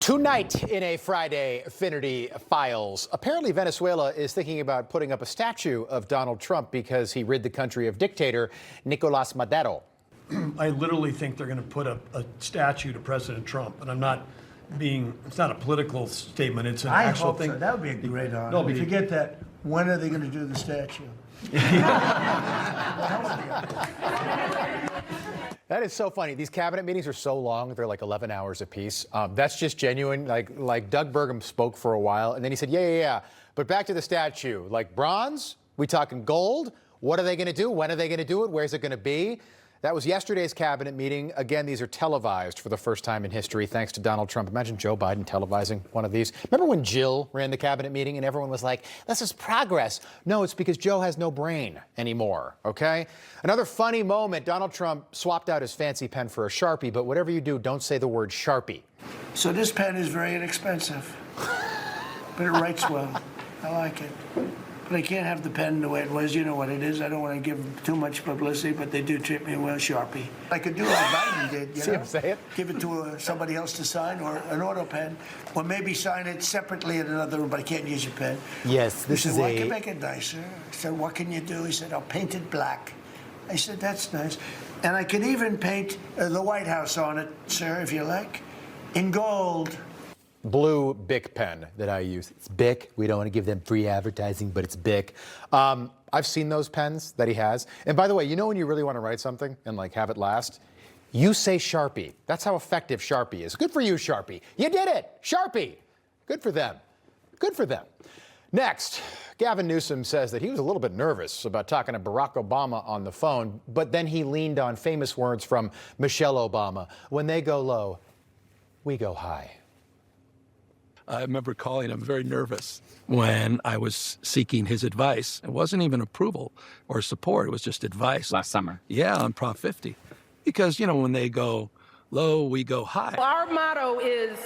Tonight in a Friday Finnerty Files, apparently Venezuela is thinking about putting up a statue of Donald Trump because he rid the country of dictator Nicolas Maduro. I literally think they're going to put up a statue to President Trump, and I'm not being, it's not a political statement, it's an actual thing. So. That would be a great honor. No, but forget that. When are they going to do the statue? That is so funny. These cabinet meetings are so long. They're like 11 hours apiece. That's just genuine. Like Doug Burgum spoke for a while, and then he said, yeah. But back to the statue. Like bronze? We talking gold? What are they going to do? When are they going to do it? Where's it going to be? That was yesterday's cabinet meeting. Again, these are televised for the first time in history, thanks to Donald Trump. Imagine Joe Biden televising one of these. Remember when Jill ran the cabinet meeting and everyone was like, this is progress. No, it's because Joe has no brain anymore, okay? Another funny moment, Donald Trump swapped out his fancy pen for a Sharpie, but whatever you do, don't say the word Sharpie. So this pen is very inexpensive, but it writes well. I like it. But I can't have the pen the way it was. You know what it is. I don't want to give too much publicity, but they do treat me well, Sharpie. I could do like Biden did, you know? See him say it? Give it to somebody else to sign, or an auto pen, or maybe sign it separately in another room, but I can't use your pen. Yes, this is Well, I can make it nicer. I said, what can you do? He said, I'll paint it black. I said, that's nice. And I can even paint the White House on it, sir, if you like, in gold. Blue Bic pen that I use. It's Bic. We don't want to give them free advertising, but it's Bic. I've seen those pens that he has. And by the way, you know when you really want to write something and like have it last? You say Sharpie. That's how effective Sharpie is. Good for you, Sharpie. You did it. Sharpie. Good for them. Good for them. Next, Gavin Newsom says that he was a little bit nervous about talking to Barack Obama on the phone, but then he leaned on famous words from Michelle Obama. When they go low, we go high. I remember calling him very nervous when I was seeking his advice. It wasn't even approval or support. It was just advice. Last summer. Yeah, on Prop 50. Because, you know, when they go low, we go high. Our motto is,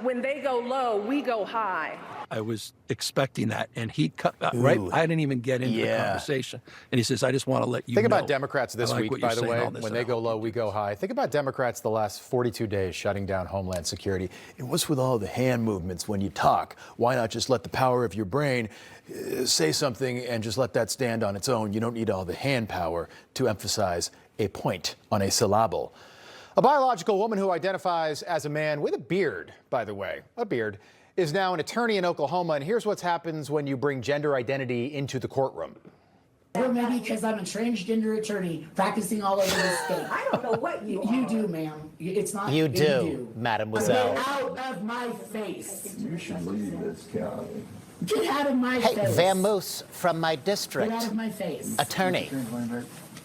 when they go low, we go high. I was expecting that, and he cut right. I didn't even get into the conversation. And he says, I just want to let you Think know. about Democrats this week, by the way. When they go low, we go high. Think about Democrats the last 42 days shutting down Homeland Security. And what's with all the hand movements when you talk? Why not just let the power of your brain say something and just let that stand on its own? You don't need all the hand power to emphasize a point on a syllable. A biological woman who identifies as a man with a beard, by the way, a beard, is now an attorney in Oklahoma, and here's what happens when you bring gender identity into the courtroom. Or maybe because I'm a transgender attorney practicing all over the state. I don't know what you You do, ma'am. It's not You do, mademoiselle. Get out of my face. You should leave this county. Get out of my Hey, face. vamoose from my district. Get out of my face. Attorney.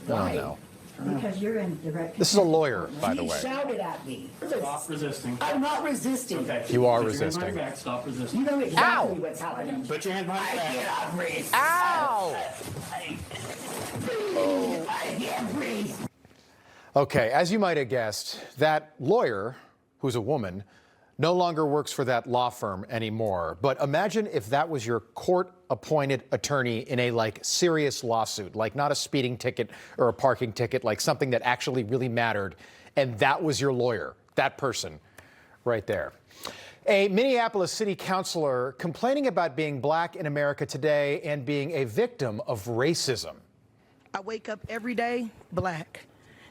Why? no. Because you're in direct. This is a lawyer, by the You way. shouted at me. Stop resisting. I'm not resisting. Okay. You are Put your hand resisting. behind your back. Stop resisting. You know exactly Ow. what's happening. Put your hand behind your I back. cannot breathe. Ow! I can't breathe. Okay, as you might have guessed, that lawyer, who's a woman, no longer works for that law firm anymore. But imagine if that was your court-appointed attorney in a, serious lawsuit, not a speeding ticket or a parking ticket, something that actually really mattered, and that was your lawyer, that person right there. A Minneapolis city councilor complaining about being black in America today and being a victim of racism. I wake up every day black.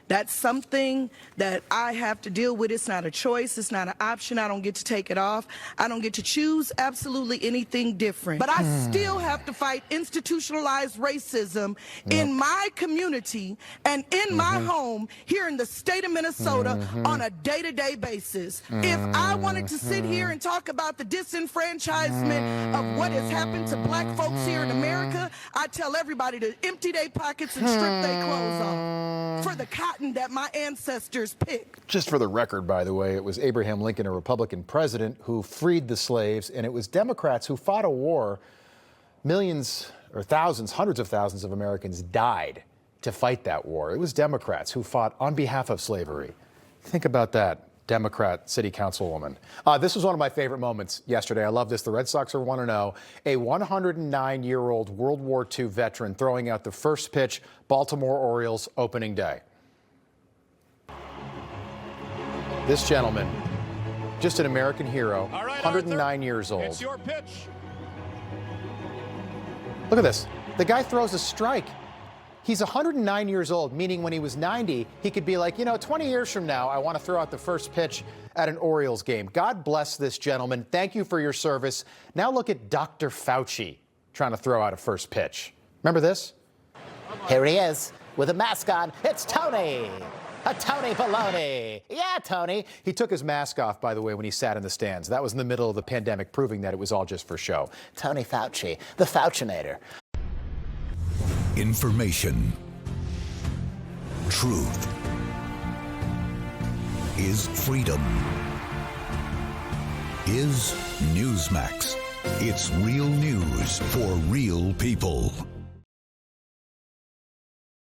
That's something that I have to deal with. It's not a choice. It's not an option. I don't get to take it off. I don't get to choose absolutely anything different. But I still have to fight institutionalized racism in my community and in my home here in the state of Minnesota on a day-to-day basis. If I wanted to sit here and talk about the disenfranchisement of what has happened to black folks here in America, I tell everybody to empty their pockets and strip their clothes off for the cotton that my ancestors picked. Just for the record, by the way, it was Abraham Lincoln, a Republican president, who freed the slaves, and it was Democrats who fought a war. Millions or thousands, hundreds of thousands of Americans died to fight that war. It was Democrats who fought on behalf of slavery. Think about that, Democrat city councilwoman. This was one of my favorite moments yesterday. I love this. The Red Sox are 1-0. A 109-year-old World War II veteran throwing out the first pitch, Baltimore Orioles opening day. This gentleman Just an American hero, All right, 109 Arthur, years old. It's your pitch. Look at this. The guy throws a strike. He's 109 years old, meaning when he was 90, he could be like, 20 years from now, I want to throw out the first pitch at an Orioles game. God bless this gentleman. Thank you for your service. Now look at Dr. Fauci trying to throw out a first pitch. Remember this? Here he is with a mask on. It's Tony. A Tony Baloney. Yeah, Tony. He took his mask off, by the way, when he sat in the stands. That was in the middle of the pandemic, proving that it was all just for show. Tony Fauci, the Faucinator. Information. Truth. Is freedom. Is Newsmax. It's real news for real people.